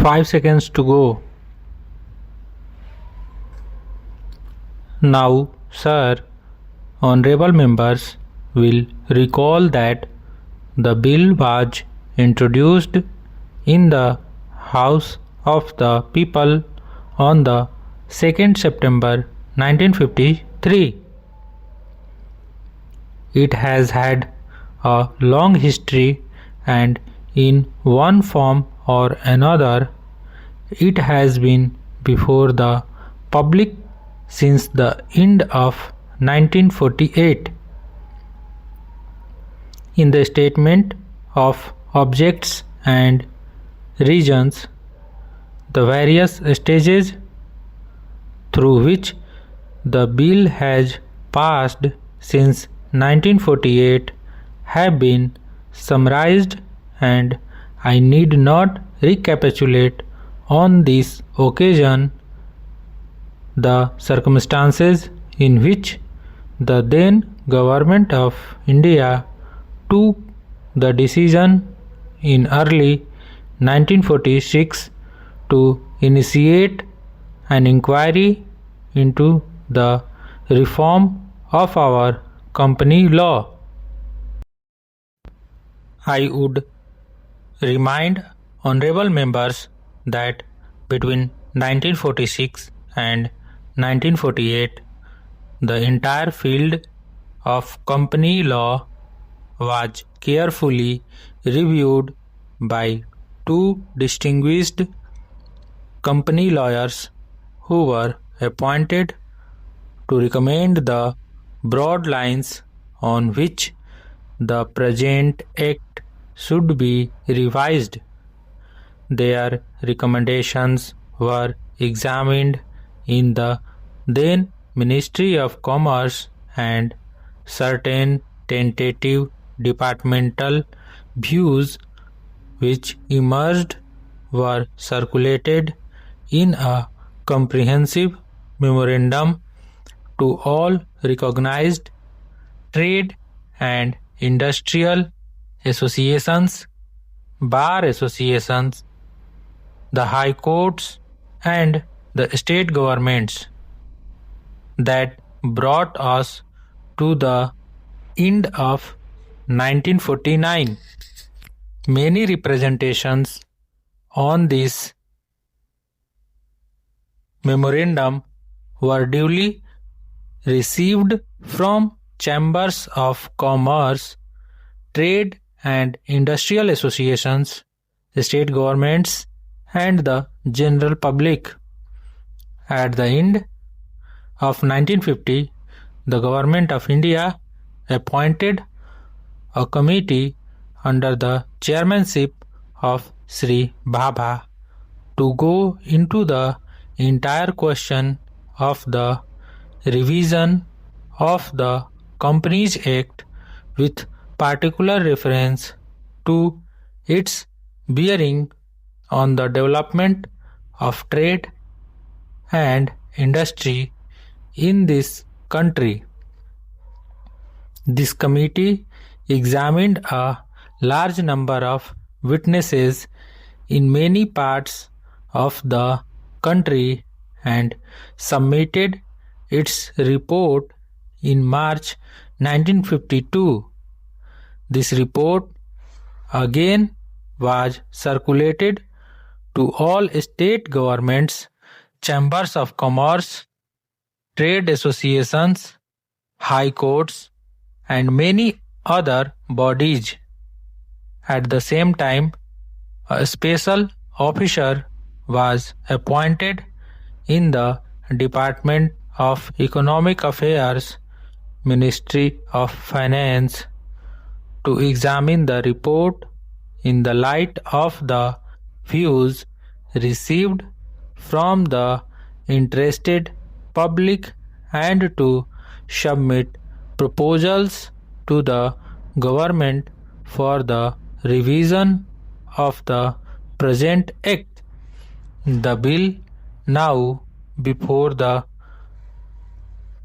5 seconds to go. Now, sir, honorable members will recall that the bill was introduced in the House of the People on the 2nd September 1953. It has had a long history, and in one form or another, it has been before the public since the end of 1948. In the statement of objects and reasons, the various stages through which the bill has passed since 1948 have been summarized, and I need not recapitulate on this occasion the circumstances in which the then Government of India took the decision in early 1946 to initiate an inquiry into the reform of our company law. I would remind honorable members that between 1946 and 1948, the entire field of company law was carefully reviewed by two distinguished company lawyers who were appointed to recommend the broad lines on which the present Act should be revised. Their recommendations were examined in the then Ministry of Commerce, and certain tentative departmental views which emerged were circulated in a comprehensive memorandum to all recognized trade and industrial associations, bar associations, the high courts, and the state governments. That brought us to the end of 1949. Many representations on this memorandum were duly received from chambers of commerce, trade and industrial associations, state governments, and the general public. At the end of 1950, the Government of India appointed a committee under the chairmanship of Sri Bhabha to go into the entire question of the revision of the Companies Act with particular reference to its bearing on the development of trade and industry in this country. This committee examined a large number of witnesses in many parts of the country and submitted its report in March 1952. This report again was circulated to all state governments, chambers of commerce, trade associations, high courts, and many other bodies. At the same time, a special officer was appointed in the Department of Economic Affairs, Ministry of Finance, to examine the report in the light of the views received from the interested public and to submit proposals to the government for the revision of the present Act. The bill now before the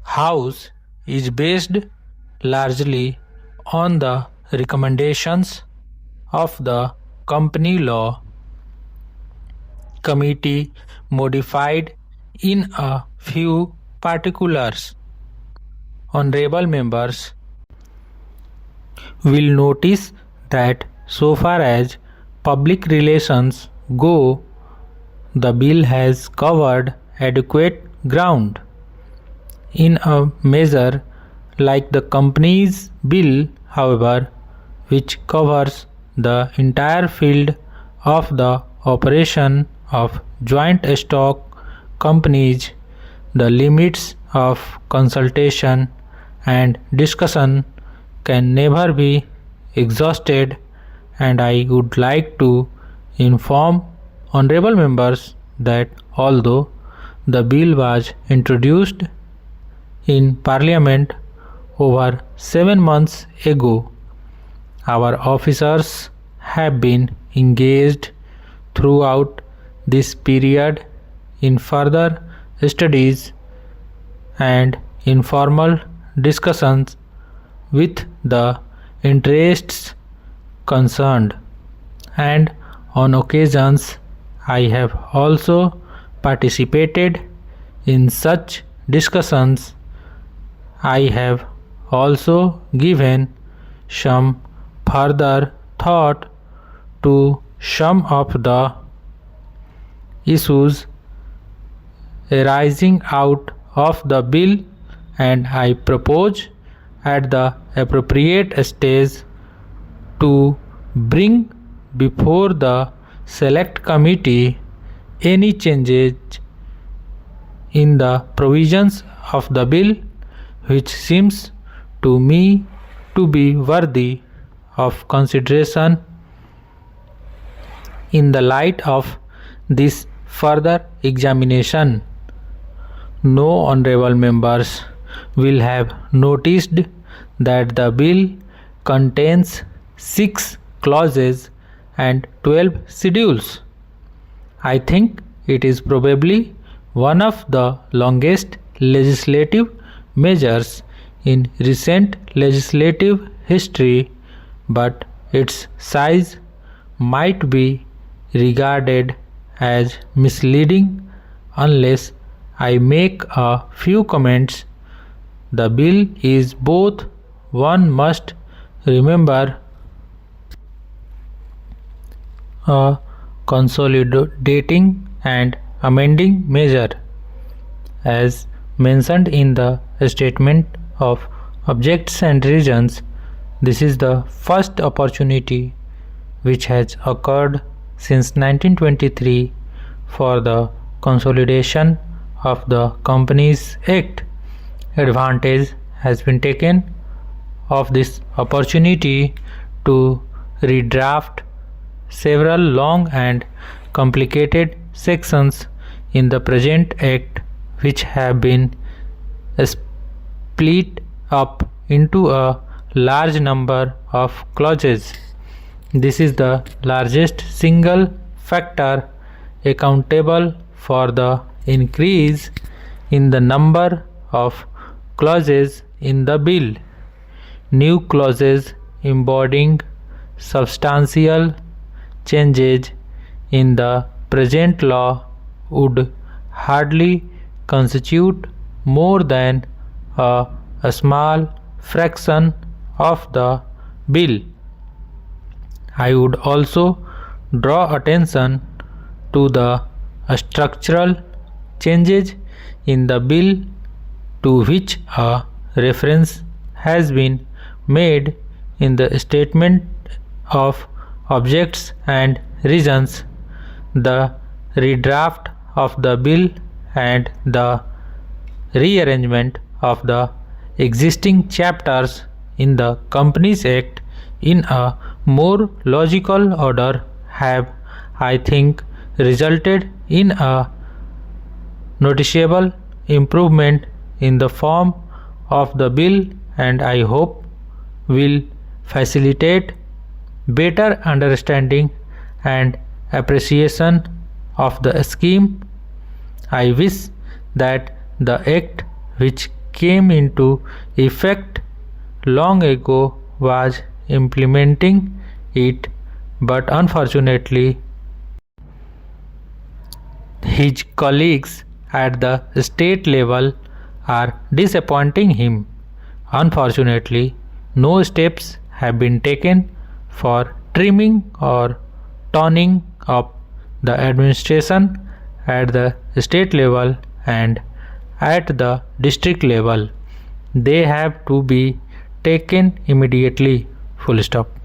House is based largely on the recommendations of the company law. committee modified in a few particulars. Honorable members will notice that so far as public relations go, the bill has covered adequate ground. In a measure like the Companies Bill, however, which covers the entire field of the operation of joint stock companies, the limits of consultation and discussion can never be exhausted, and I would like to inform honorable members that although the bill was introduced in Parliament over 7 months ago, our officers have been engaged throughout this period in further studies and informal discussions with the interests concerned, and on occasions I have also participated in such discussions. I have also given some further thought to some of the issues arising out of the bill, and I propose at the appropriate stage to bring before the select committee any changes in the provisions of the bill which seems to me to be worthy of consideration in the light of this further examination. No honorable members will have noticed that the bill contains 6 clauses and 12 schedules. I think it is probably one of the longest legislative measures in recent legislative history, but its size might be regarded as misleading unless I make a few comments. The bill is both, one must remember, a consolidating and amending measure. As mentioned in the statement of objects and reasons, this is the first opportunity which has occurred since 1923 for the consolidation of the Companies Act. Advantage has been taken of this opportunity to redraft several long and complicated sections in the present Act which have been split up into a large number of clauses. This is the largest single factor accountable for the increase in the number of clauses in the bill. New clauses embodying substantial changes in the present law would hardly constitute more than a small fraction of the bill. I would also draw attention to the structural changes in the bill to which a reference has been made in the statement of objects and reasons. The redraft of the bill and the rearrangement of the existing chapters in the Companies Act in a more logical order have, I think, resulted in a noticeable improvement in the form of the bill, and I hope will facilitate better understanding and appreciation of the scheme. I wish that the Act, which came into effect long ago, was implementing it, but unfortunately His colleagues at the state level are disappointing him. Unfortunately, no steps have been taken for trimming or toning up the administration at the state level and at the district level. They have to be taken immediately. Full stop.